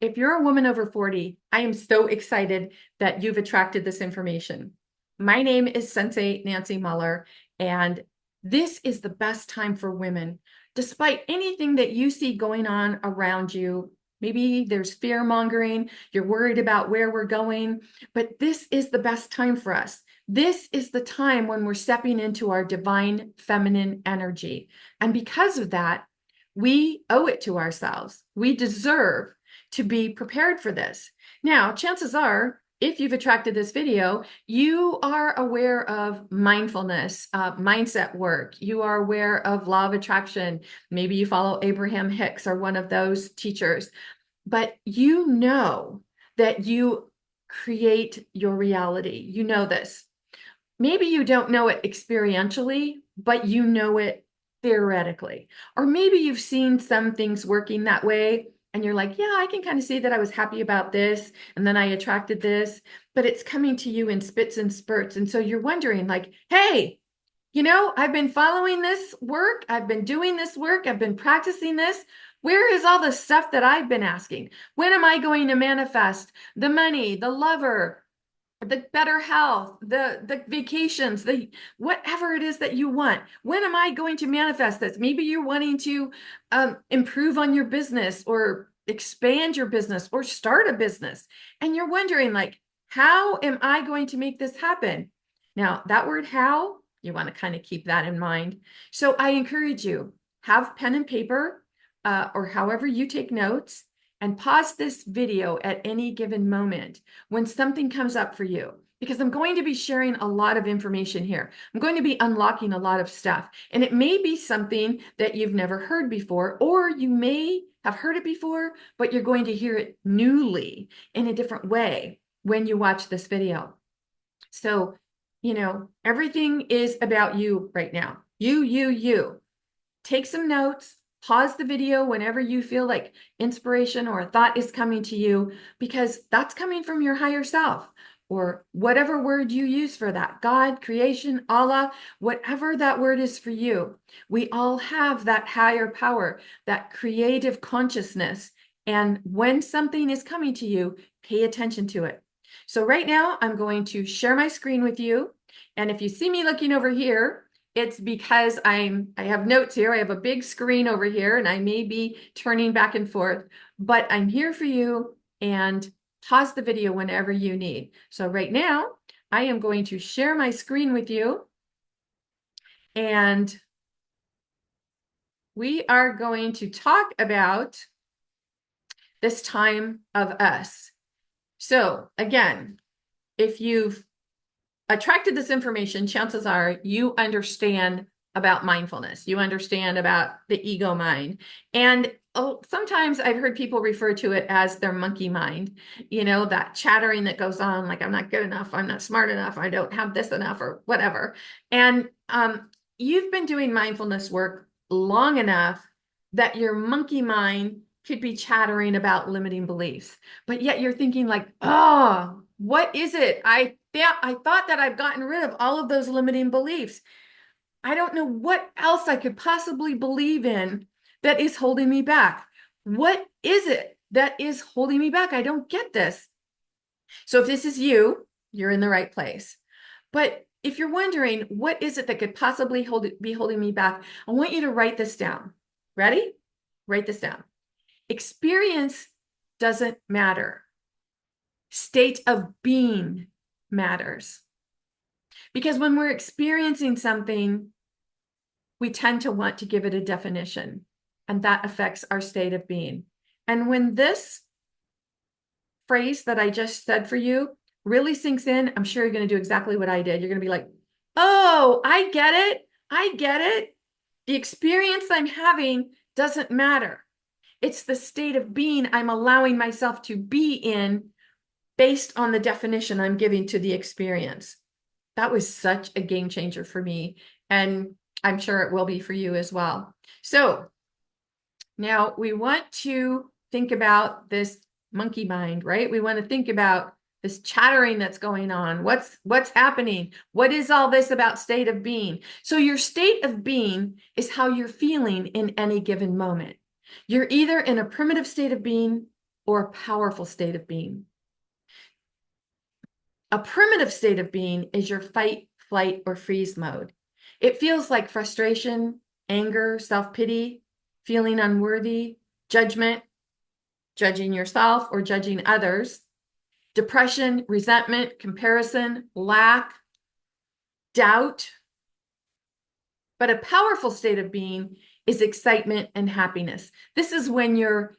If you're a woman over 40, I am so excited that you've attracted this information. My name is Sensei Nancy Muller, and this is the best time for women. Despite anything that you see going on around you, maybe there's fear mongering, you're worried about where we're going, but this is the best time for us. This is the time when we're stepping into our divine feminine energy. And because of that, we owe it to ourselves. We deserve to be prepared for this. Now, chances are, if you've attracted this video, you are aware of mindfulness, mindset work. You are aware of law of attraction. Maybe you follow Abraham Hicks or one of those teachers, but you know that you create your reality. You know this. Maybe you don't know it experientially, but you know it theoretically. Or maybe you've seen some things working that way and you're like, yeah, I can kind of see that I was happy about this and then I attracted this, but it's coming to you in spits and spurts. And so you're wondering like, hey, I've been following this work. I've been doing this work. I've been practicing this. Where is all the stuff that I've been asking? When am I going to manifest the money, the lover, the better health, the vacations, the whatever it is that you want? When am I going to manifest this? Maybe you're wanting to improve on your business or expand your business or start a business. And you're wondering like, how am I going to make this happen? Now, that word how, you want to kind of keep that in mind. So I encourage you, have pen and paper or however you take notes, and pause this video at any given moment when something comes up for you, because I'm going to be sharing a lot of information here. I'm going to be unlocking a lot of stuff, and it may be something that you've never heard before, or you may have heard it before, but you're going to hear it newly in a different way when you watch this video. So, everything is about you right now. You. Take some notes. Pause the video whenever you feel like inspiration or a thought is coming to you, because that's coming from your higher self, or whatever word you use for that. God, creation, Allah, whatever that word is for you. We all have that higher power, that creative consciousness. And when something is coming to you, pay attention to it. So right now, I'm going to share my screen with you. And if you see me looking over here, it's because I have notes here. I have a big screen over here and I may be turning back and forth, but I'm here for you, and pause the video whenever you need. So right now I am going to share my screen with you, and we are going to talk about this time of us. So again, if you've attracted this information, chances are you understand about mindfulness. You understand about the ego mind. And sometimes I've heard people refer to it as their monkey mind, that chattering that goes on, like, I'm not good enough, I'm not smart enough, I don't have this enough, or whatever. And you've been doing mindfulness work long enough that your monkey mind could be chattering about limiting beliefs, but yet you're thinking like, oh, what is it? I thought that I've gotten rid of all of those limiting beliefs. I don't know what else I could possibly believe in that is holding me back. What is it that is holding me back? I don't get this. So if this is you, you're in the right place. But if you're wondering, what is it that could possibly be holding me back? I want you to write this down. Ready? Write this down. Experience doesn't matter. State of being matters. Because when we're experiencing something, we tend to want to give it a definition, and that affects our state of being. And when this phrase that I just said for you really sinks in, I'm sure you're going to do exactly what I did. You're going to be like, oh, I get it. I get it. The experience I'm having doesn't matter. It's the state of being I'm allowing myself to be in based on the definition I'm giving to the experience. That was such a game changer for me, and I'm sure it will be for you as well. So now we want to think about this monkey mind, right? We want to think about this chattering that's going on. What's happening? What is all this about state of being? So your state of being is how you're feeling in any given moment. You're either in a primitive state of being or a powerful state of being. A primitive state of being is your fight, flight, or freeze mode. It feels like frustration, anger, self-pity, feeling unworthy, judgment, judging yourself or judging others, depression, resentment, comparison, lack, doubt. But a powerful state of being is excitement and happiness. This is when you're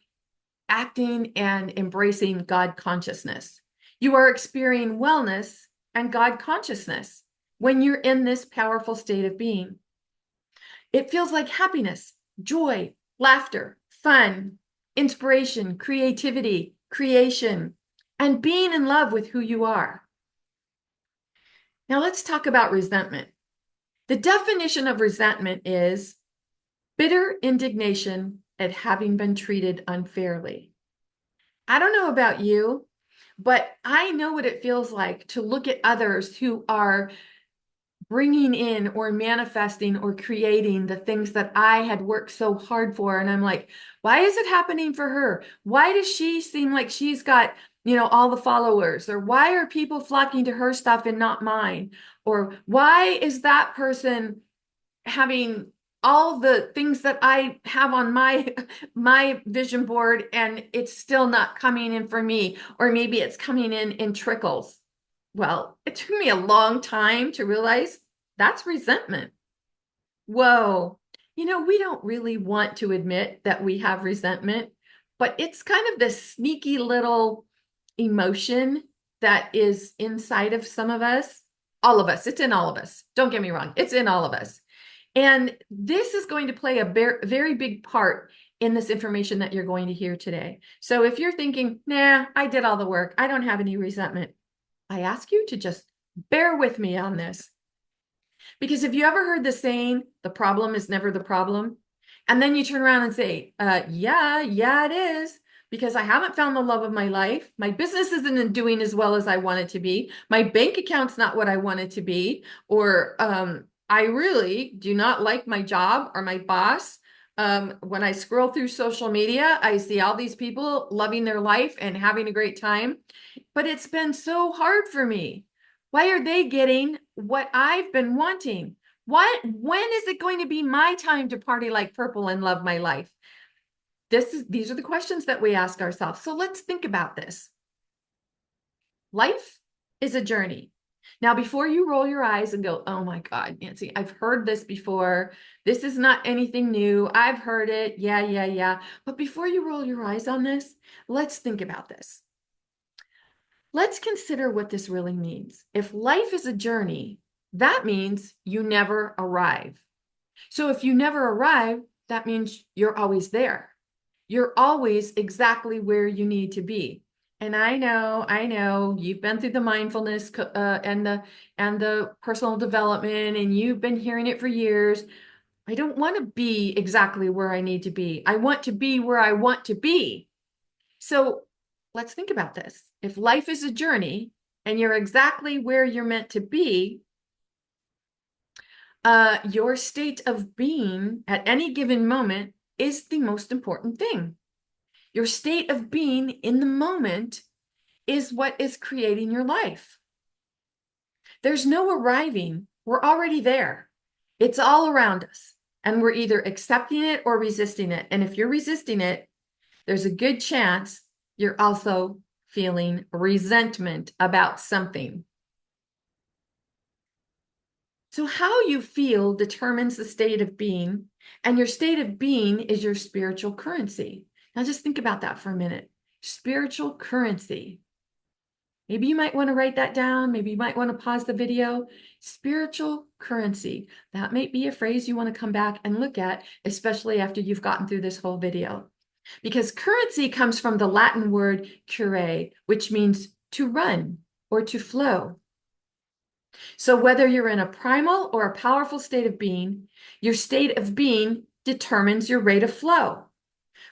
acting and embracing God consciousness. You are experiencing wellness and God consciousness when you're in this powerful state of being. It feels like happiness, joy, laughter, fun, inspiration, creativity, creation, and being in love with who you are. Now let's talk about resentment. The definition of resentment is bitter indignation at having been treated unfairly. I don't know about you, but I know what it feels like to look at others who are bringing in or manifesting or creating the things that I had worked so hard for. And I'm like, why is it happening for her? Why does she seem like she's got, all the followers? Or why are people flocking to her stuff and not mine? Or why is that person having all the things that I have on my vision board and it's still not coming in for me? Or maybe it's coming in trickles. Well, it took me a long time to realize that's resentment. Whoa. We don't really want to admit that we have resentment, but it's kind of this sneaky little emotion that is inside of some of us, all of us. It's in all of us. Don't get me wrong. It's in all of us. And this is going to play a very big part in this information that you're going to hear today. So if you're thinking, nah, I did all the work, I don't have any resentment, I ask you to just bear with me on this. Because have you ever heard the saying, the problem is never the problem? And then you turn around and say, yeah, it is. Because I haven't found the love of my life. My business isn't doing as well as I want it to be. My bank account's not what I want it to be. Or I really do not like my job or my boss. When I scroll through social media, I see all these people loving their life and having a great time. But it's been so hard for me. Why are they getting what I've been wanting? When is it going to be my time to party like purple and love my life? These are the questions that we ask ourselves. So let's think about this. Life is a journey. Now, before you roll your eyes and go, oh my God, Nancy, I've heard this before. This is not anything new. I've heard it. Yeah. But before you roll your eyes on this, let's think about this. Let's consider what this really means. If life is a journey, that means you never arrive. So if you never arrive, that means you're always there. You're always exactly where you need to be. And I know you've been through the mindfulness and the personal development, and you've been hearing it for years. I don't want to be exactly where I need to be. I want to be where I want to be. So let's think about this. If life is a journey and you're exactly where you're meant to be, your state of being at any given moment is the most important thing. Your state of being in the moment is what is creating your life. There's no arriving. We're already there. It's all around us. And we're either accepting it or resisting it. And if you're resisting it, there's a good chance you're also feeling resentment about something. So how you feel determines the state of being, and your state of being is your spiritual currency. Now just think about that for a minute. Spiritual currency. Maybe you might want to write that down. Maybe you might want to pause the video. Spiritual currency. That might be a phrase you want to come back and look at, especially after you've gotten through this whole video. Because currency comes from the Latin word curre, which means to run or to flow. So whether you're in a primal or a powerful state of being, your state of being determines your rate of flow.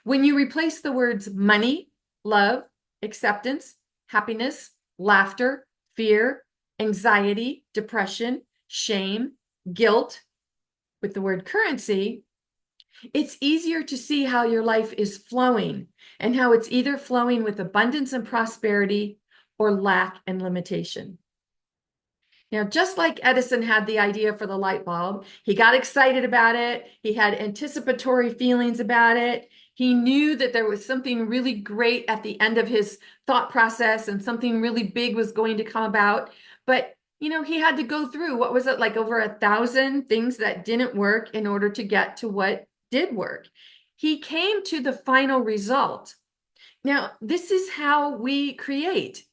When you replace the words money, love, acceptance, happiness, laughter, fear, anxiety, depression, shame, guilt with the word currency, It's easier to see how your life is flowing and how it's either flowing with abundance and prosperity or lack and limitation. Now, just like Edison had the idea for the light bulb, he got excited about it. He had anticipatory feelings about it. He knew that there was something really great at the end of his thought process and something really big was going to come about. But, he had to go through, what was it, like over 1,000 things that didn't work in order to get to what did work. He came to the final result. Now, this is how we create.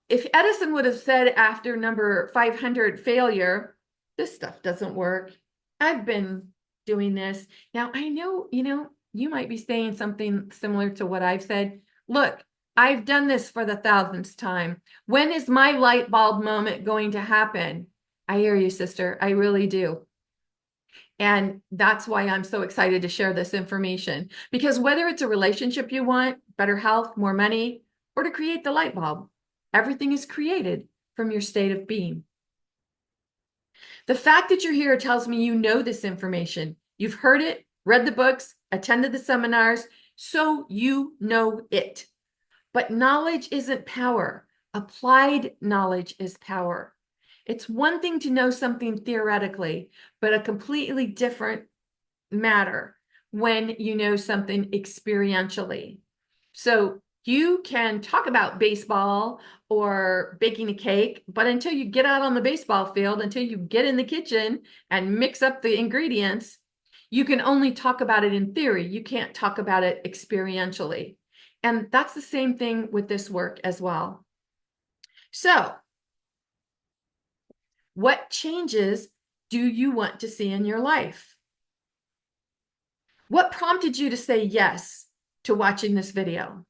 If Edison would have said after number 500 failure, this stuff doesn't work. I've been doing this. Now, I know, you might be saying something similar to what I've said. Look, I've done this for the thousandth time. When is my light bulb moment going to happen? I hear you, sister. I really do. And that's why I'm so excited to share this information. Because whether it's a relationship you want, better health, more money, or to create the light bulb, everything is created from your state of being. The fact that you're here tells me you know this information. You've heard it, read the books, attended the seminars, so you know it. But knowledge isn't power. Applied knowledge is power. It's one thing to know something theoretically, but a completely different matter when you know something experientially. So you can talk about baseball or baking a cake, but until you get out on the baseball field, until you get in the kitchen and mix up the ingredients, you can only talk about it in theory. You can't talk about it experientially. And that's the same thing with this work as well. So, what changes do you want to see in your life? What prompted you to say yes to watching this video?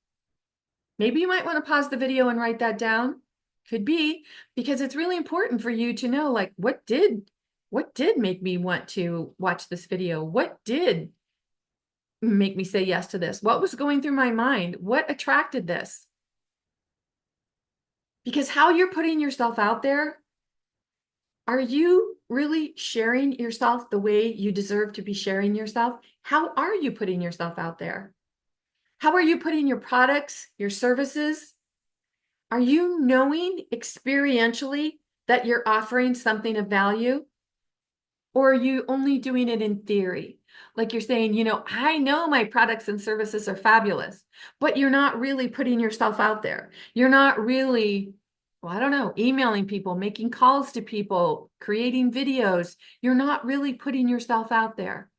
Maybe you might want to pause the video and write that down. Could be, because it's really important for you to know, like, what did make me want to watch this video? What did make me say yes to this? What was going through my mind? What attracted this? Because how you're putting yourself out there, are you really sharing yourself the way you deserve to be sharing yourself? How are you putting yourself out there? How are you putting your products, your services? Are you knowing experientially that you're offering something of value? Or are you only doing it in theory? Like you're saying, I know my products and services are fabulous, but you're not really putting yourself out there. You're not really, well, I don't know, emailing people, making calls to people, creating videos. You're not really putting yourself out there.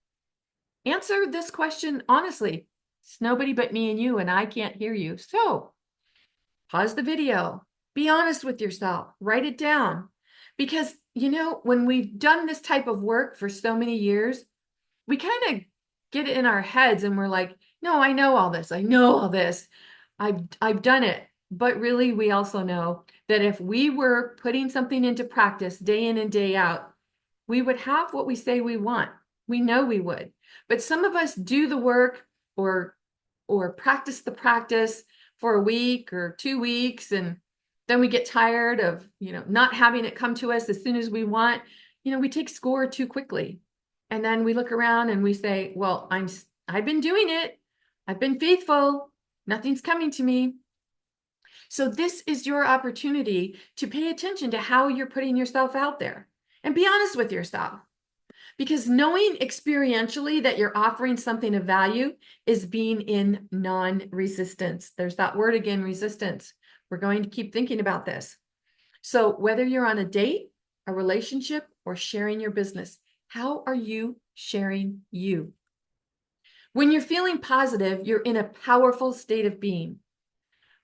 Answer this question honestly. It's nobody but me and you, and I can't hear you. So pause the video. Be honest with yourself. Write it down. Because, when we've done this type of work for so many years, we kind of get it in our heads and we're like, no, I know all this. I know all this. I've done it. But really, we also know that if we were putting something into practice day in and day out, we would have what we say we want. We know we would. But some of us do the work or practice the practice for a week or 2 weeks, and then we get tired of, not having it come to us as soon as we want. We take score too quickly. And then we look around and we say, well, I've been doing it. I've been faithful. Nothing's coming to me. So this is your opportunity to pay attention to how you're putting yourself out there and be honest with yourself. Because knowing experientially that you're offering something of value is being in non-resistance. There's that word again, resistance. We're going to keep thinking about this. So whether you're on a date, a relationship, or sharing your business, how are you sharing you? When you're feeling positive, you're in a powerful state of being.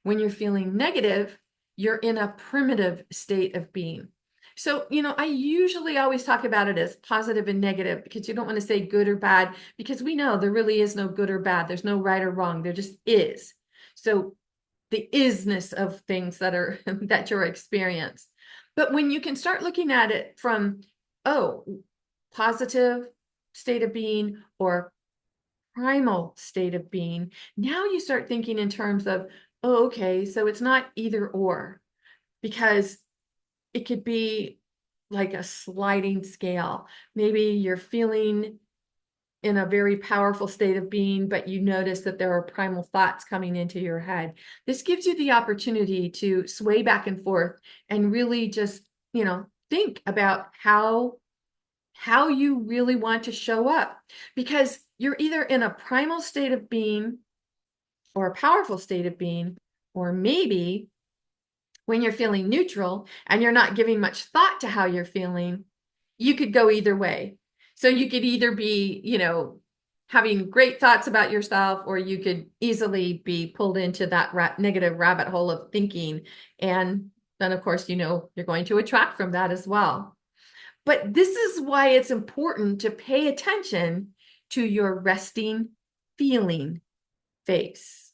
When you're feeling negative, you're in a primitive state of being. So, I usually always talk about it as positive and negative because you don't want to say good or bad, because we know there really is no good or bad. There's no right or wrong. There just is. So the isness of things that are that you're experiencing. But when you can start looking at it from, positive state of being or primal state of being, now you start thinking in terms of, okay, so it's not either or, because it could be like a sliding scale. Maybe you're feeling in a very powerful state of being, but you notice that there are primal thoughts coming into your head. This gives you the opportunity to sway back and forth and really just, think about how you really want to show up, because you're either in a primal state of being or a powerful state of being, or maybe when you're feeling neutral and you're not giving much thought to how you're feeling, you could go either way. So you could either be, having great thoughts about yourself, or you could easily be pulled into that negative rabbit hole of thinking. And then, of course, you're going to attract from that as well. But this is why it's important to pay attention to your resting feeling face.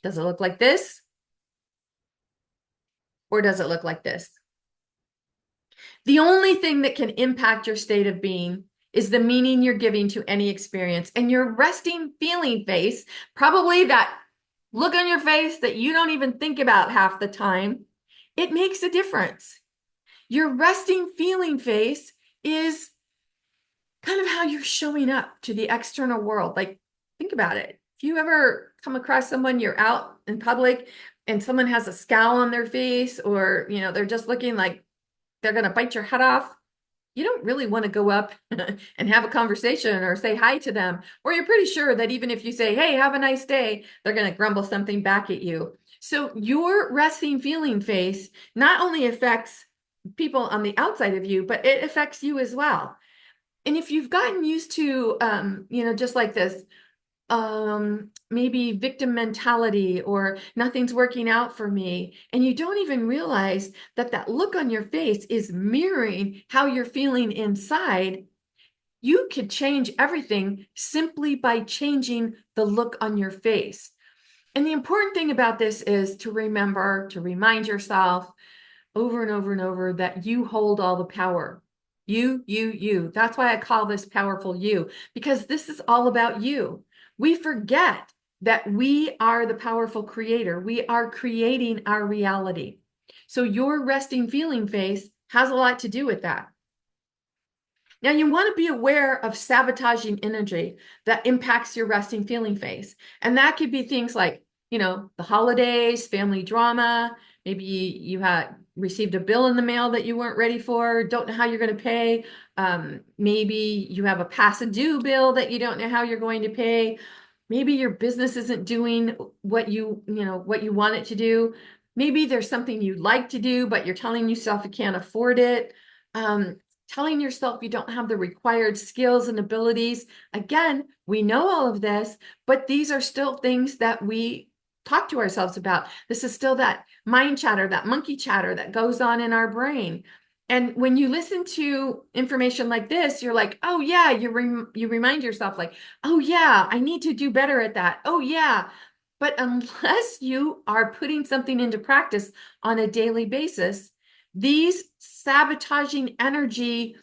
Does it look like this? Or does it look like this? The only thing that can impact your state of being is the meaning you're giving to any experience. And your resting feeling face, probably that look on your face that you don't even think about half the time, it makes a difference. Your resting feeling face is kind of how you're showing up to the external world. Like, think about it. If you ever come across someone, you're out in public and someone has a scowl on their face, or, they're just looking like they're going to bite your head off, you don't really want to go up and have a conversation or say hi to them. Or you're pretty sure that even if you say, hey, have a nice day, they're going to grumble something back at you. So your resting feeling face not only affects people on the outside of you, but it affects you as well. And if you've gotten used to, just like this, maybe victim mentality, or nothing's working out for me, and you don't even realize that that look on your face is mirroring how you're feeling inside, you could change everything simply by changing the look on your face. And the important thing about this is to remember, to remind yourself over and over and over that you hold all the power. You. That's why I call this powerful you, because this is all about you. We forget that we are the powerful creator. We are creating our reality. So your resting feeling face has a lot to do with that. Now, you want to be aware of sabotaging energy that impacts your resting feeling face. And that could be things like, the holidays, family drama. Maybe you had received a bill in the mail that you weren't ready for, don't know how you're going to pay. Maybe you have a past due bill that you don't know how you're going to pay. Maybe your business isn't doing what you want it to do. Maybe there's something you like to do, but you're telling yourself you can't afford it. Telling yourself you don't have the required skills and abilities. Again, we know all of this, but these are still things that we talk to ourselves about. This is still that mind chatter, that monkey chatter that goes on in our brain. And when you listen to information like this, you're like, oh yeah, you remind yourself like, oh yeah, I need to do better at that. Oh yeah. But unless you are putting something into practice on a daily basis, these sabotaging energy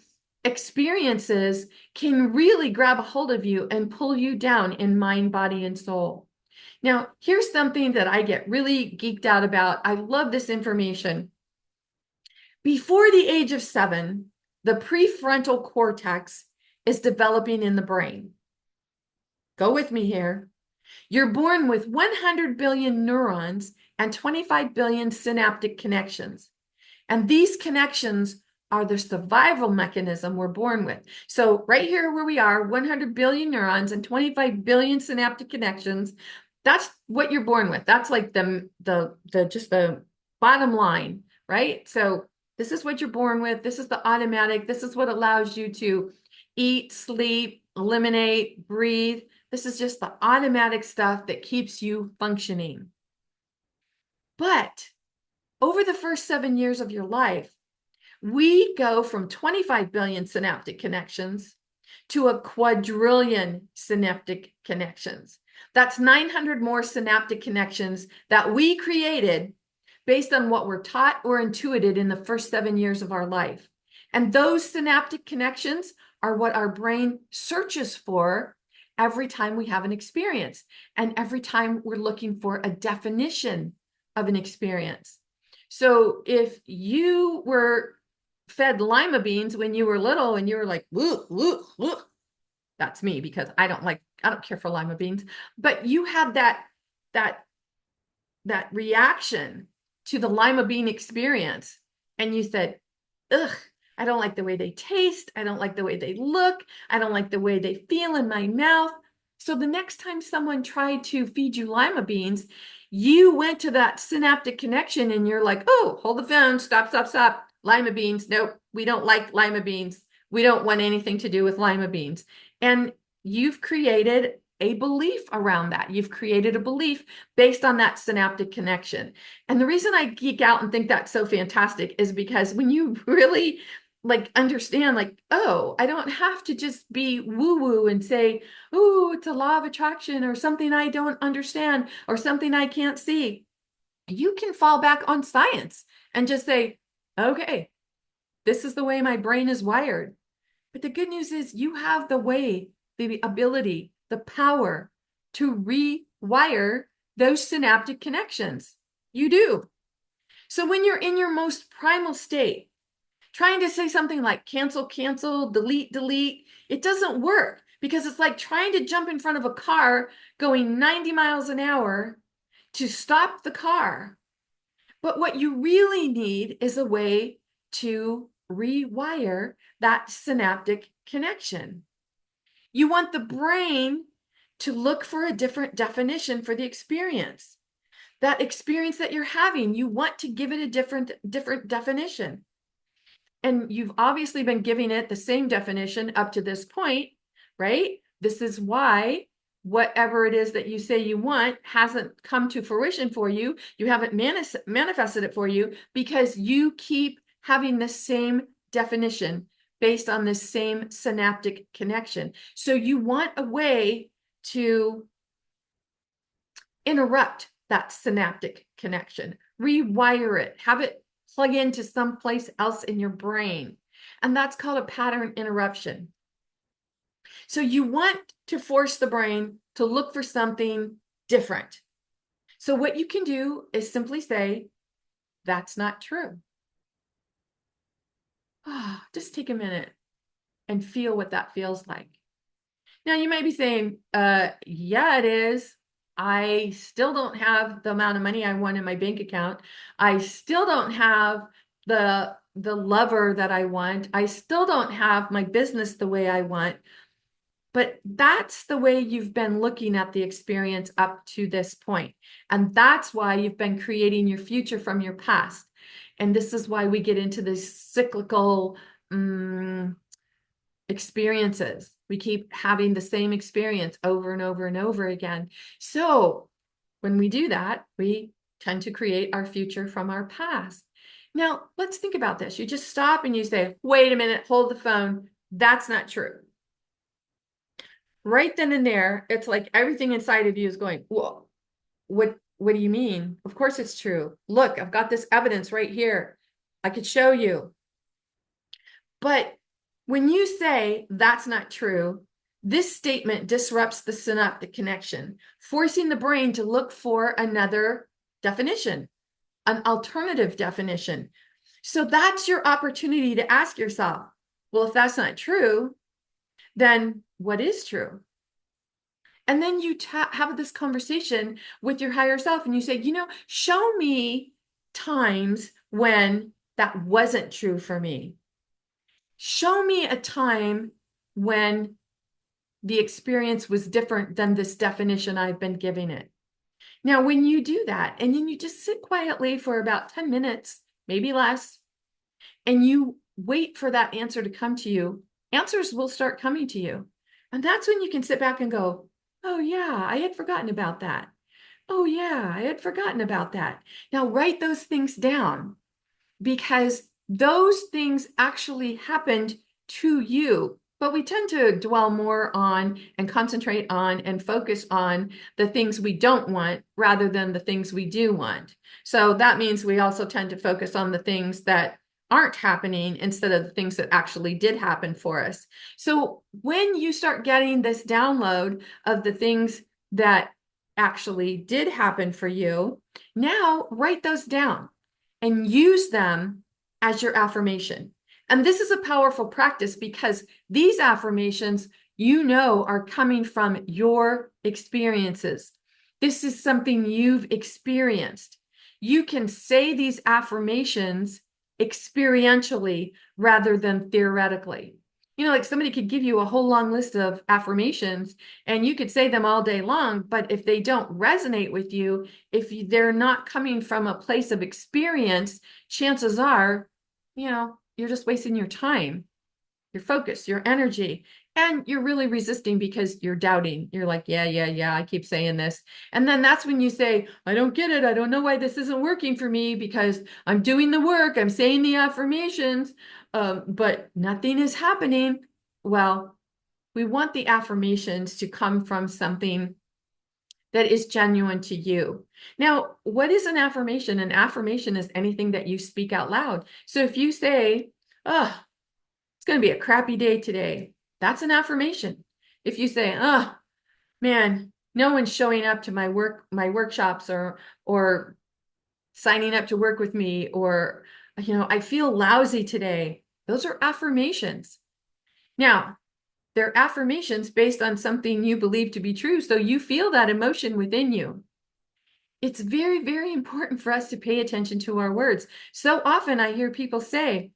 experiences can really grab a hold of you and pull you down in mind, body, and soul. Now, here's something that I get really geeked out about. I love this information. Before the age of 7, the prefrontal cortex is developing in the brain. Go with me here. You're born with 100 billion neurons and 25 billion synaptic connections. And these connections are the survival mechanism we're born with. So right here where we are, 100 billion neurons and 25 billion synaptic connections, that's what you're born with. That's like just the bottom line, right? So this is what you're born with. This is the automatic. This is what allows you to eat, sleep, eliminate, breathe. This is just the automatic stuff that keeps you functioning. But over the first 7 years of your life, we go from 25 billion synaptic connections to a quadrillion synaptic connections. That's 900 more synaptic connections that we created based on what we're taught or intuited in the first 7 years of our life. And those synaptic connections are what our brain searches for every time we have an experience and every time we're looking for a definition of an experience. So if you were fed lima beans when you were little and you were like, woo, woo, woo, That's me because I don't care for lima beans, but you had that that reaction to the lima bean experience, and you said, ugh, I don't like the way they taste. I don't like the way they look. I don't like the way they feel in my mouth. So the next time someone tried to feed you lima beans, you went to that synaptic connection and you're like, oh, hold the phone, stop, stop, stop. Lima beans. Nope, we don't like lima beans. We don't want anything to do with lima beans. And you've created a belief around that. You've created a belief based on that synaptic connection. And the reason I geek out and think that's so fantastic is because when you really like understand, like, oh, I don't have to just be woo-woo and say, oh, it's a law of attraction or something I don't understand or something I can't see. You can fall back on science and just say, okay, this is the way my brain is wired. But the good news is you have the way, the ability, the power to rewire those synaptic connections. You do. So when you're in your most primal state, trying to say something like cancel, cancel, delete, delete, it doesn't work because it's like trying to jump in front of a car going 90 miles an hour to stop the car. But what you really need is a way to rewire that synaptic connection. You want the brain to look for a different definition for the experience. That experience that you're having, you want to give it a different definition. And you've obviously been giving it the same definition up to this point, right? This is why whatever it is that you say you want hasn't come to fruition for you. You haven't manifested it for you because you keep having the same definition based on the same synaptic connection. So you want a way to interrupt that synaptic connection, rewire it, have it plug into someplace else in your brain. And that's called a pattern interruption. So you want to force the brain to look for something different. So what you can do is simply say, that's not true. Oh, just take a minute and feel what that feels like. Now you may be saying, yeah, it is. I still don't have the amount of money I want in my bank account. I still don't have the lover that I want. I still don't have my business the way I want. But that's the way you've been looking at the experience up to this point. And that's why you've been creating your future from your past. And this is why we get into this cyclical experiences. We keep having the same experience over and over and over again. So when we do that, we tend to create our future from our past. Now, let's think about this. You just stop and you say, wait a minute, hold the phone. That's not true. Right then and there, it's like everything inside of you is going, whoa, what do you mean? Of course it's true. Look, I've got this evidence right here. I could show you. But when you say that's not true, this statement disrupts the synaptic connection, forcing the brain to look for another definition, an alternative definition. So that's your opportunity to ask yourself, well, if that's not true, then what is true? And then you have this conversation with your higher self and you say, show me times when that wasn't true for me. Show me a time when the experience was different than this definition I've been giving it. Now, when you do that, and then you just sit quietly for about 10 minutes, maybe less, and you wait for that answer to come to you, answers will start coming to you. And that's when you can sit back and go, oh yeah, I had forgotten about that. Oh yeah, I had forgotten about that. Now write those things down because those things actually happened to you. But we tend to dwell more on and concentrate on and focus on the things we don't want rather than the things we do want. So that means we also tend to focus on the things that aren't happening instead of the things that actually did happen for us. So when you start getting this download of the things that actually did happen for you, now write those down and use them as your affirmation. And this is a powerful practice because these affirmations you know are coming from your experiences. This is something you've experienced. You can say these affirmations experientially rather than theoretically. You know, like somebody could give you a whole long list of affirmations and you could say them all day long, but if they don't resonate with you, if they're not coming from a place of experience, chances are, you know, you're just wasting your time, your focus, your energy, and you're really resisting because you're doubting. You're like, yeah, I keep saying this. And then that's when you say, I don't get it. I don't know why this isn't working for me because I'm doing the work, I'm saying the affirmations, but nothing is happening. Well, we want the affirmations to come from something that is genuine to you. Now, what is an affirmation? An affirmation is anything that you speak out loud. So if you say, oh, it's going to be a crappy day today, that's an affirmation. If you say, oh, man, no one's showing up to my workshops or signing up to work with me, or, you know, I feel lousy today. Those are affirmations. Now, they're affirmations based on something you believe to be true. So you feel that emotion within you. It's very, very important for us to pay attention to our words. So often I hear people say,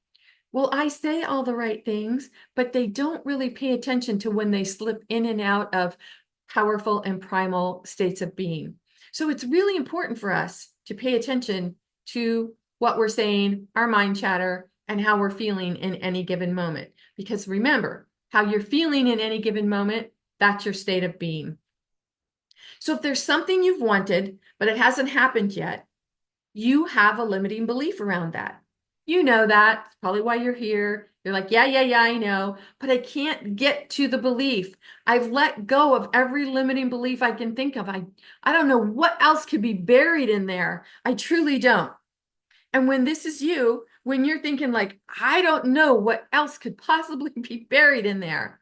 well, I say all the right things, but they don't really pay attention to when they slip in and out of powerful and primal states of being. So it's really important for us to pay attention to what we're saying, our mind chatter, and how we're feeling in any given moment. Because remember, how you're feeling in any given moment, that's your state of being. So if there's something you've wanted, but it hasn't happened yet, you have a limiting belief around that. You know that. It's probably why you're here. You're like, yeah, I know, but I can't get to the belief. I've let go of every limiting belief I can think of. I don't know what else could be buried in there. I truly don't. And when this is you, when you're thinking like, I don't know what else could possibly be buried in there,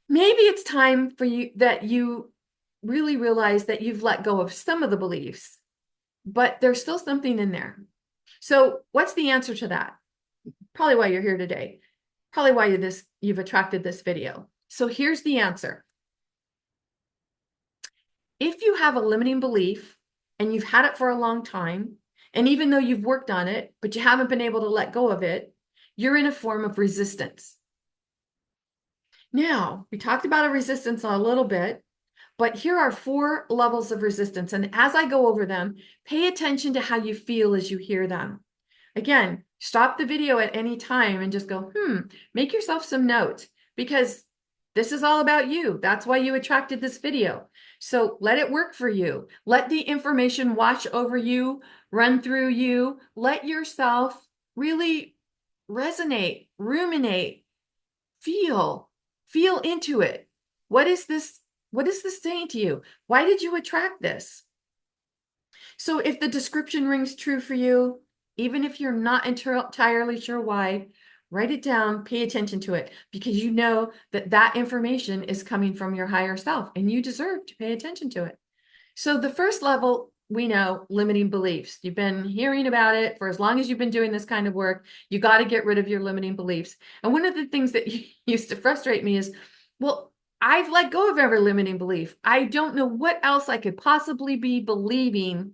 maybe it's time for you that you really realize that you've let go of some of the beliefs, but there's still something in there. So what's the answer to that? Probably why you're here today. Probably why you've attracted this video. So here's the answer. If you have a limiting belief and you've had it for a long time, and even though you've worked on it, but you haven't been able to let go of it, you're in a form of resistance. Now, we talked about a resistance a little bit, but here are 4 levels of resistance. And as I go over them, pay attention to how you feel as you hear them. Again, stop the video at any time and just go, make yourself some notes, because this is all about you. That's why you attracted this video. So let it work for you. Let the information wash over you, run through you. Let yourself really resonate, ruminate, feel into it. What is this? What is this saying to you? Why did you attract this? So if the description rings true for you, even if you're not entirely sure why, write it down, pay attention to it, because you know that that information is coming from your higher self and you deserve to pay attention to it. So the first level, we know, limiting beliefs. You've been hearing about it for as long as you've been doing this kind of work. You got to get rid of your limiting beliefs. And one of the things that used to frustrate me is, well, I've let go of every limiting belief. I don't know what else I could possibly be believing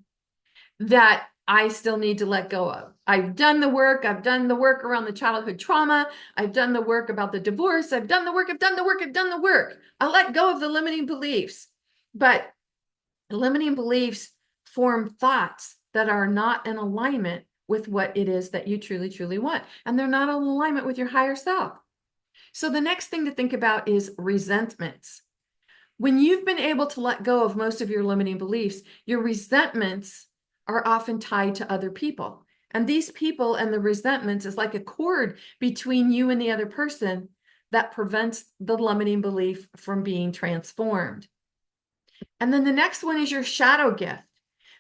that I still need to let go of. I've done the work. I've done the work around the childhood trauma. I've done the work about the divorce. I've done the work. I let go of the limiting beliefs. But limiting beliefs form thoughts that are not in alignment with what it is that you truly, truly want. And they're not in alignment with your higher self. So the next thing to think about is resentments. When you've been able to let go of most of your limiting beliefs, your resentments are often tied to other people. And these people and the resentments is like a cord between you and the other person that prevents the limiting belief from being transformed. And then the next one is your shadow gift.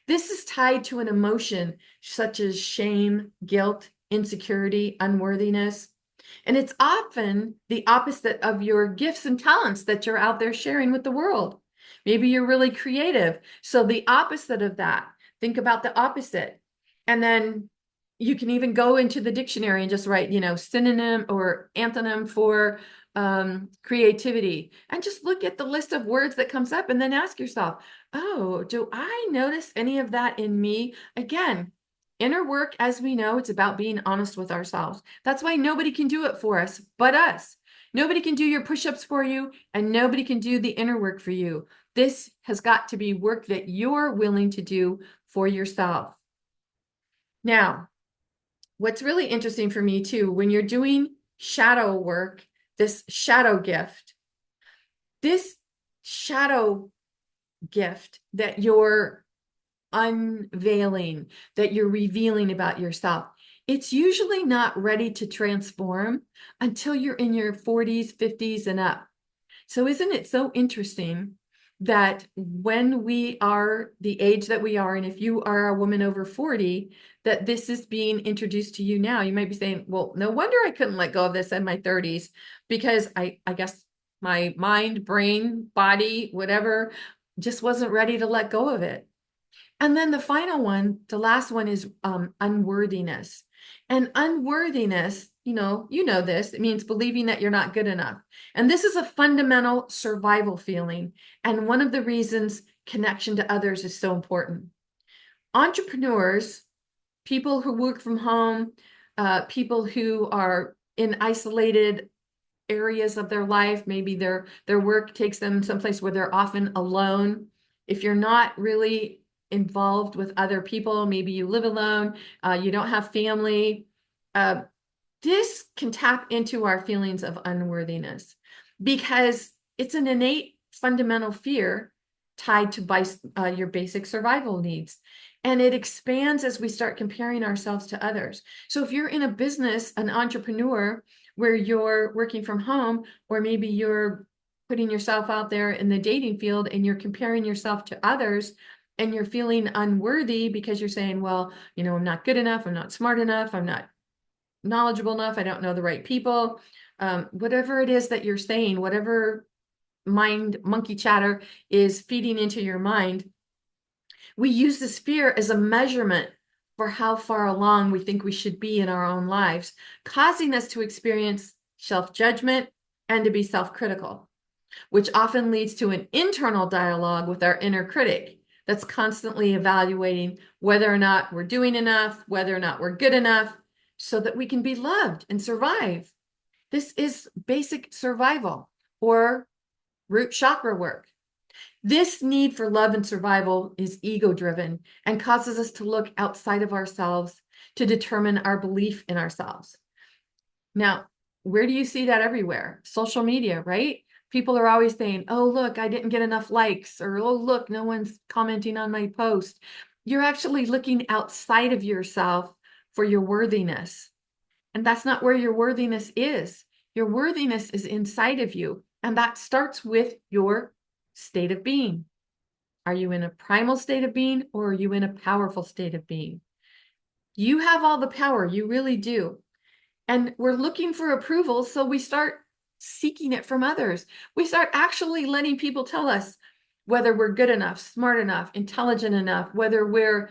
This is tied to an emotion such as shame, guilt, insecurity, unworthiness. And it's often the opposite of your gifts and talents that you're out there sharing with the world. Maybe you're really creative. So the opposite of that, think about the opposite. And then you can even go into the dictionary and just write, synonym or antonym for creativity, and just look at the list of words that comes up and then ask yourself, oh, do I notice any of that in me? Again, inner work, as we know, it's about being honest with ourselves. That's why nobody can do it for us but us. Nobody can do your push-ups for you, and nobody can do the inner work for you. This has got to be work that you're willing to do for yourself. Now, what's really interesting for me too, when you're doing shadow work, this shadow gift that you're unveiling, that you're revealing about yourself, it's usually not ready to transform until you're in your 40s, 50s, and up. So isn't it so interesting that when we are the age that we are, and if you are a woman over 40, that this is being introduced to you now? You might be saying, well, no wonder I couldn't let go of this in my 30s, because I guess my mind, brain, body, whatever, just wasn't ready to let go of it. And then the final one, the last one, is unworthiness. And unworthiness, you know this, it means believing that you're not good enough. And this is a fundamental survival feeling. And one of the reasons connection to others is so important. Entrepreneurs, people who work from home, people who are in isolated areas of their life, maybe their work takes them someplace where they're often alone. If you're not really involved with other people, maybe you live alone, you don't have family, this can tap into our feelings of unworthiness, because it's an innate fundamental fear tied to your basic survival needs. And it expands as we start comparing ourselves to others. So if you're in a business, an entrepreneur, where you're working from home, or maybe you're putting yourself out there in the dating field and you're comparing yourself to others, and you're feeling unworthy because you're saying, well, I'm not good enough, I'm not smart enough, I'm not knowledgeable enough, I don't know the right people, whatever it is that you're saying, whatever mind monkey chatter is feeding into your mind, we use this fear as a measurement for how far along we think we should be in our own lives, causing us to experience self-judgment and to be self-critical, which often leads to an internal dialogue with our inner critic that's constantly evaluating whether or not we're doing enough, whether or not we're good enough, so that we can be loved and survive. This is basic survival, or root chakra work. This need for love and survival is ego-driven and causes us to look outside of ourselves to determine our belief in ourselves. Now, where do you see that? Everywhere? Social media, right? People are always saying, oh, look, I didn't get enough likes, or oh, look, no one's commenting on my post. You're actually looking outside of yourself for your worthiness. And that's not where your worthiness is. Your worthiness is inside of you. And that starts with your state of being. Are you in a primal state of being, or are you in a powerful state of being? You have all the power. You really do. And we're looking for approval, so we start seeking it from others. We start actually letting people tell us whether we're good enough, smart enough, intelligent enough, whether we're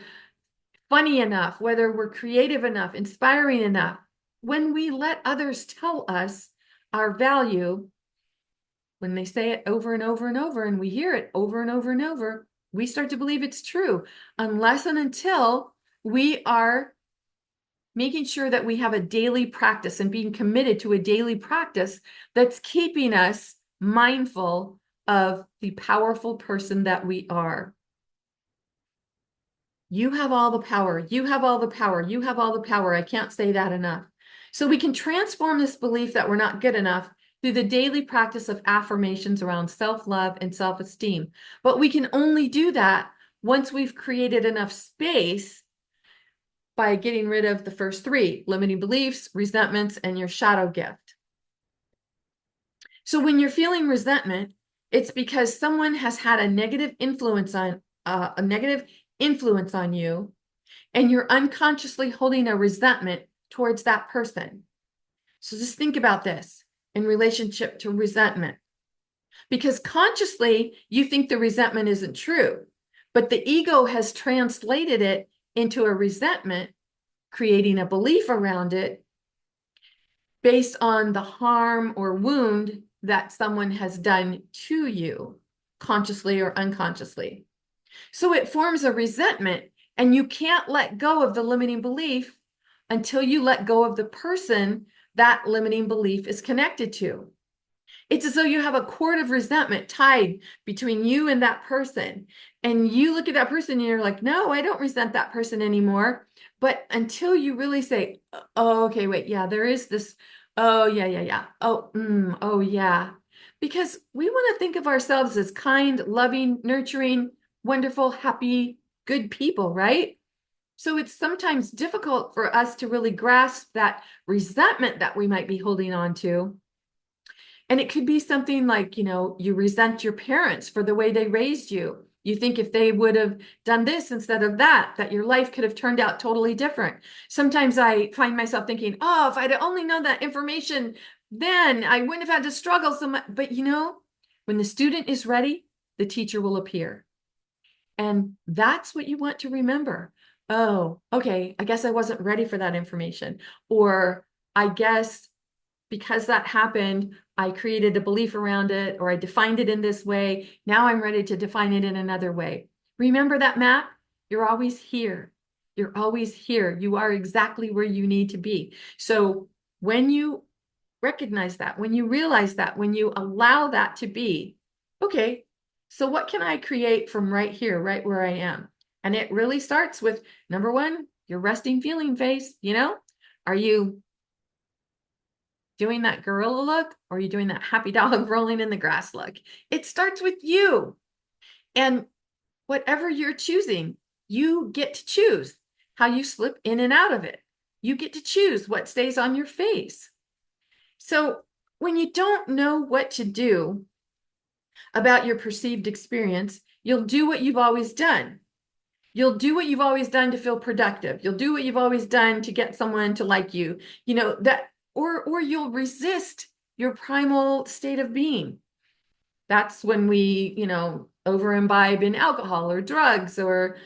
funny enough, whether we're creative enough, inspiring enough. When we let others tell us our value, when they say it over and over and over, and we hear it over and over and over, we start to believe it's true, unless and until we are making sure that we have a daily practice and being committed to a daily practice that's keeping us mindful of the powerful person that we are. You have all the power. You have all the power. You have all the power. I can't say that enough. So we can transform this belief that we're not good enough through the daily practice of affirmations around self-love and self-esteem. But we can only do that once we've created enough space by getting rid of the first three: limiting beliefs, resentments, and your shadow gift. So when you're feeling resentment, it's because someone has had a negative influence on you, and you're unconsciously holding a resentment towards that person. So just think about this in relationship to resentment, because consciously you think the resentment isn't true, but the ego has translated it into a resentment, creating a belief around it. based on the harm or wound that someone has done to you, consciously or unconsciously. So it forms a resentment, and you can't let go of the limiting belief until you let go of the person that limiting belief is connected to. It's as though you have a cord of resentment tied between you and that person. And you look at that person and you're like, no, I don't resent that person anymore. But until you really say, oh, okay, wait, yeah, there is this. Oh, yeah, yeah, yeah. Oh, oh, yeah. Because we want to think of ourselves as kind, loving, nurturing, wonderful, happy, good people, right? So it's sometimes difficult for us to really grasp that resentment that we might be holding on to. And it could be something like, you resent your parents for the way they raised you. You think if they would have done this instead of that, that your life could have turned out totally different. Sometimes I find myself thinking, oh, if I'd only known that information, then I wouldn't have had to struggle so much. But when the student is ready, the teacher will appear. And that's what you want to remember. Oh, okay, I guess I wasn't ready for that information. Or I guess because that happened, I created a belief around it, or I defined it in this way. Now I'm ready to define it in another way. Remember that map? You're always here. You're always here. You are exactly where you need to be. So when you recognize that, when you realize that, when you allow that to be, okay, so what can I create from right here, right where I am? And it really starts with number one, your resting feeling face. Are you doing that gorilla look, or are you doing that happy dog rolling in the grass look? It starts with you. And whatever you're choosing, you get to choose how you slip in and out of it. You get to choose what stays on your face. So when you don't know what to do about your perceived experience, you'll do what you've always done. You'll do what you've always done to feel productive. You'll do what you've always done to get someone to like you. Or you'll resist your primal state of being. That's when we, over imbibe in alcohol or drugs or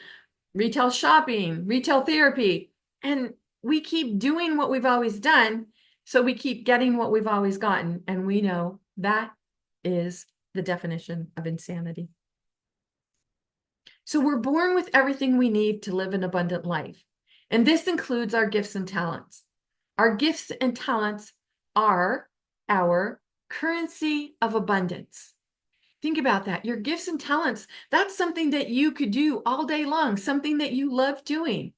retail shopping, retail therapy. And we keep doing what we've always done. So we keep getting what we've always gotten. And we know that is the definition of insanity. So we're born with everything we need to live an abundant life. And this includes our gifts and talents. Our gifts and talents are our currency of abundance. Think about that. Your gifts and talents, that's something that you could do all day long, something that you love doing.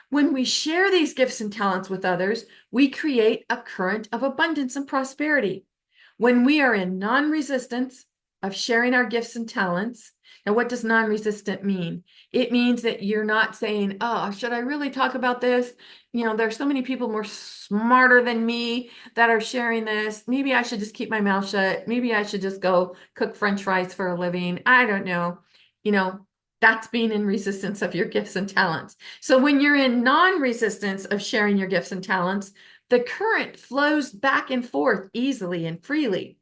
When we share these gifts and talents with others, we create a current of abundance and prosperity. When we are in non-resistance of sharing our gifts and talents, now what does non-resistant mean? It means that you're not saying, oh, should I really talk about this? There's so many people more smarter than me that are sharing this. Maybe I should just keep my mouth shut. Maybe I should just go cook French fries for a living. I don't know. That's being in resistance of your gifts and talents. So when you're in non-resistance of sharing your gifts and talents, the current flows back and forth easily and freely.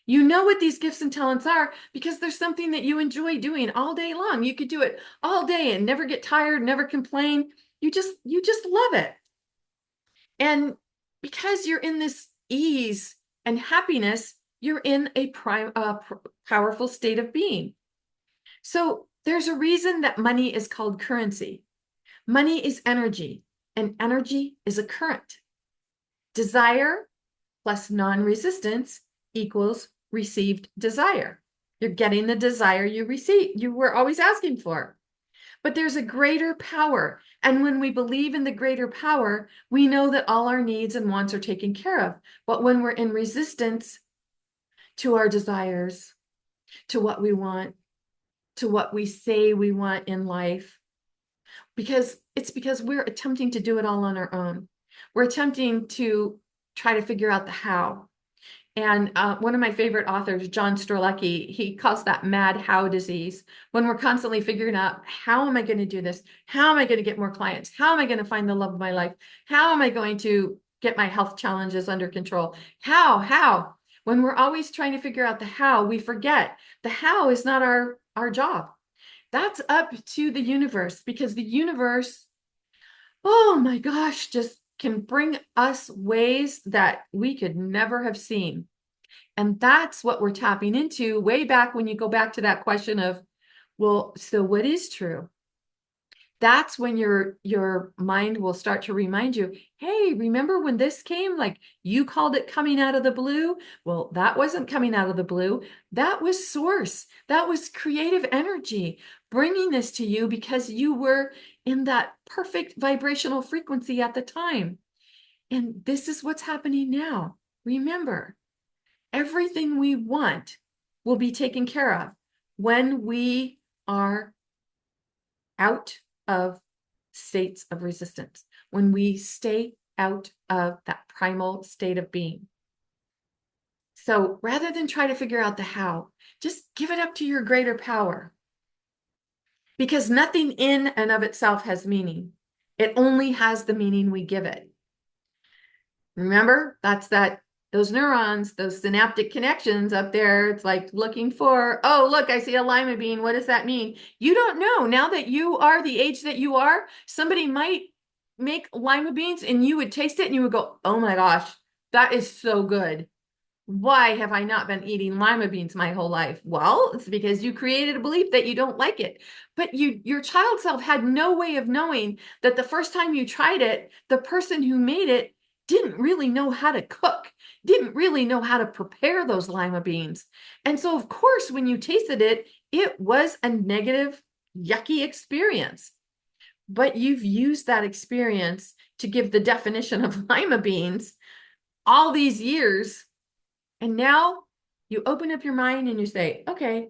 You know what these gifts and talents are because there's something that you enjoy doing all day long. You could do it all day and never get tired, never complain. You just love it. And because you're in this ease and happiness, you're in a powerful state of being. So there's a reason that money is called currency. Money is energy, and energy is a current. Desire plus non-resistance equals received desire. You're getting the desire you were always asking for. But there's a greater power. And when we believe in the greater power, we know that all our needs and wants are taken care of. But when we're in resistance to our desires, to what we want, to what we say we want in life, because we're attempting to do it all on our own. We're attempting to try to figure out the how. And one of my favorite authors, John Strzelecki, he calls that mad how disease. When we're constantly figuring out, how am I going to do this? How am I going to get more clients? How am I going to find the love of my life? How am I going to get my health challenges under control? How? When we're always trying to figure out the how, we forget the how is not our job. That's up to the universe, because the universe, oh my gosh, just can bring us ways that we could never have seen. And that's what we're tapping into way back when you go back to that question of, well, so what is true? That's when your mind will start to remind you, hey, remember when this came? Like you called it coming out of the blue? Well, that wasn't coming out of the blue. That was source. That was creative energy bringing this to you because you were in that perfect vibrational frequency at the time. And this is what's happening now. Remember, everything we want will be taken care of when we are out of states of resistance, when we stay out of that primal state of being. So rather than try to figure out the how, just give it up to your greater power. Because nothing in and of itself has meaning. It only has the meaning we give it. Remember, those neurons, those synaptic connections up there. It's like looking for, oh, look, I see a lima bean. What does that mean? You don't know. Now that you are the age that you are, somebody might make lima beans and you would taste it and you would go, oh my gosh, that is so good. Why have I not been eating lima beans my whole life? Well, it's because you created a belief that you don't like it. But your child self had no way of knowing that the first time you tried it, the person who made it didn't really know how to cook, didn't really know how to prepare those lima beans. And so, of course, when you tasted it, it was a negative, yucky experience. But you've used that experience to give the definition of lima beans all these years. And now you open up your mind and you say, okay,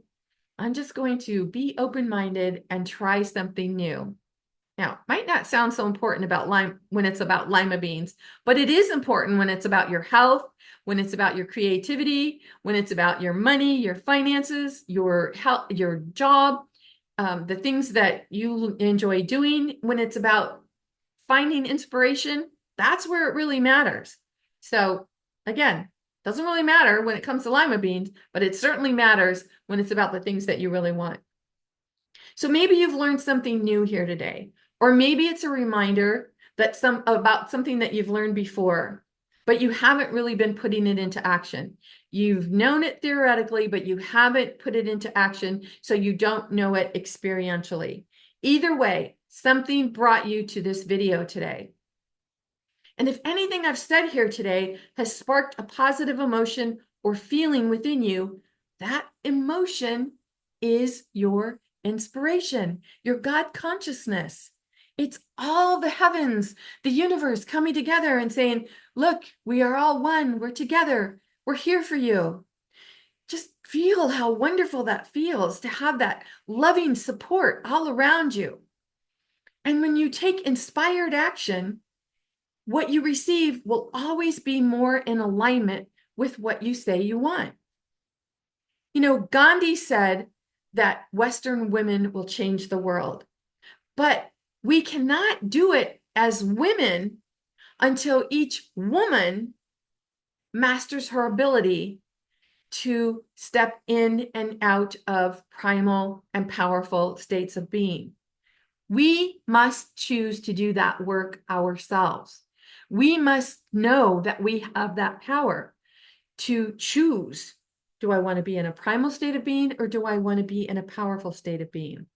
I'm just going to be open-minded and try something new. Now, might not sound so important about when it's about lima beans, but it is important when it's about your health, when it's about your creativity, when it's about your money, your finances, your health, your job, the things that you enjoy doing. When it's about finding inspiration, that's where it really matters. So again, doesn't really matter when it comes to lima beans, but it certainly matters when it's about the things that you really want. So maybe you've learned something new here today, or maybe it's a reminder that about something that you've learned before, but you haven't really been putting it into action. You've known it theoretically, but you haven't put it into action, so you don't know it experientially. Either way, something brought you to this video today. And if anything I've said here today has sparked a positive emotion or feeling within you, that emotion is your inspiration, your God consciousness. It's all the heavens, the universe coming together and saying, look, we are all one. We're together. We're here for you. Just feel how wonderful that feels to have that loving support all around you. And when you take inspired action, what you receive will always be more in alignment with what you say you want. You know, Gandhi said that Western women will change the world, but we cannot do it as women until each woman masters her ability to step in and out of primal and powerful states of being. We must choose to do that work ourselves. We must know that we have that power to choose. Do I want to be in a primal state of being, or do I want to be in a powerful state of being?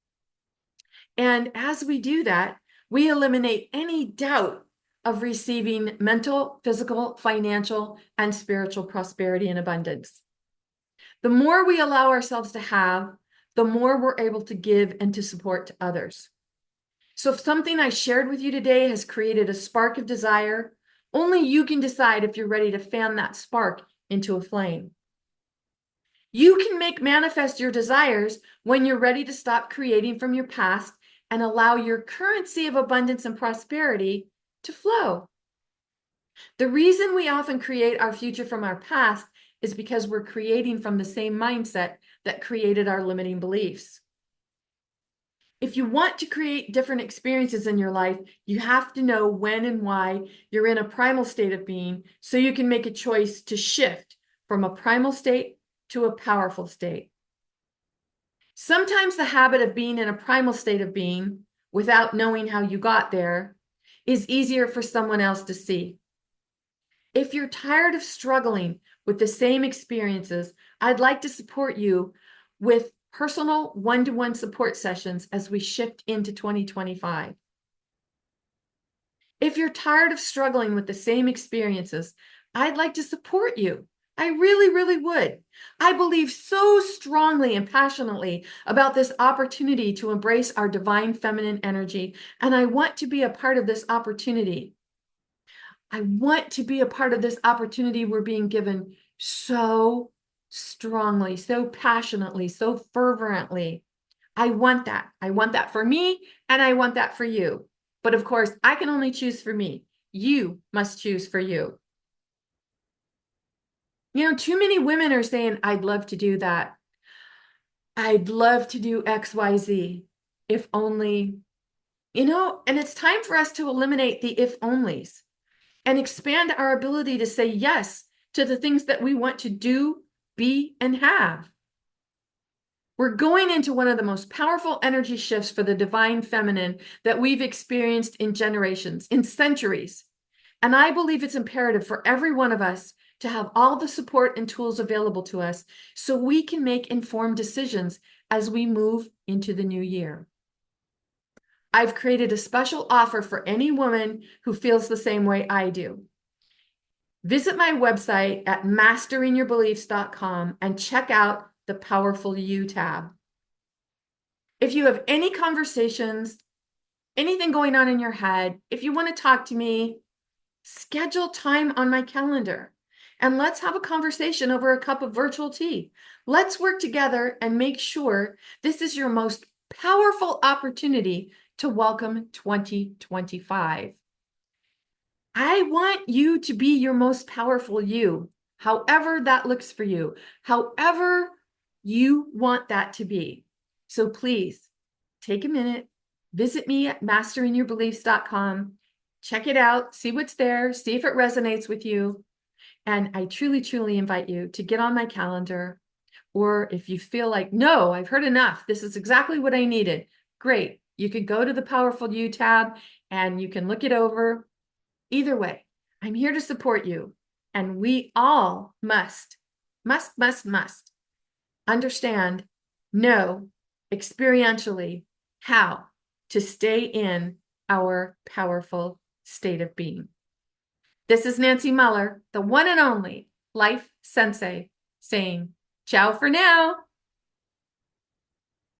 And as we do that, we eliminate any doubt of receiving mental, physical, financial, and spiritual prosperity and abundance. The more we allow ourselves to have, the more we're able to give and to support to others. So if something I shared with you today has created a spark of desire, only you can decide if you're ready to fan that spark into a flame. You can make manifest your desires when you're ready to stop creating from your past and allow your currency of abundance and prosperity to flow. The reason we often create our future from our past is because we're creating from the same mindset that created our limiting beliefs. If you want to create different experiences in your life, you have to know when and why you're in a primal state of being so you can make a choice to shift from a primal state to a powerful state. Sometimes the habit of being in a primal state of being without knowing how you got there is easier for someone else to see. If you're tired of struggling with the same experiences, I'd like to support you with personal one-to-one support sessions as we shift into 2025. If you're tired of struggling with the same experiences, I'd like to support you. I really, really would. I believe so strongly and passionately about this opportunity to embrace our divine feminine energy, and I want to be a part of this opportunity. I want to be a part of this opportunity we're being given so strongly, so passionately, so fervently. I want that. I want that for me, and I want that for you. But of course, I can only choose for me. You must choose for you. You know, too many women are saying, I'd love to do that. I'd love to do XYZ. If only, and it's time for us to eliminate the if onlys and expand our ability to say yes to the things that we want to do, be, and have. We're going into one of the most powerful energy shifts for the divine feminine that we've experienced in generations, in centuries. And I believe it's imperative for every one of us to have all the support and tools available to us so we can make informed decisions as we move into the new year. I've created a special offer for any woman who feels the same way I do. Visit my website at masteringyourbeliefs.com and check out the Powerful You tab. If you have any conversations, anything going on in your head, if you want to talk to me, schedule time on my calendar and let's have a conversation over a cup of virtual tea. Let's work together and make sure this is your most powerful opportunity to welcome 2025. I want you to be your most powerful you, however that looks for you, however you want that to be. So please take a minute, visit me at masteringyourbeliefs.com, check it out, see what's there, see if it resonates with you. And I truly, truly invite you to get on my calendar. Or if you feel like, no, I've heard enough, this is exactly what I needed, great. You could go to the Powerful You tab and you can look it over. Either way, I'm here to support you. And we all must understand, know experientially how to stay in our powerful state of being. This is Nancy Muller, the one and only Life Sensei, saying ciao for now.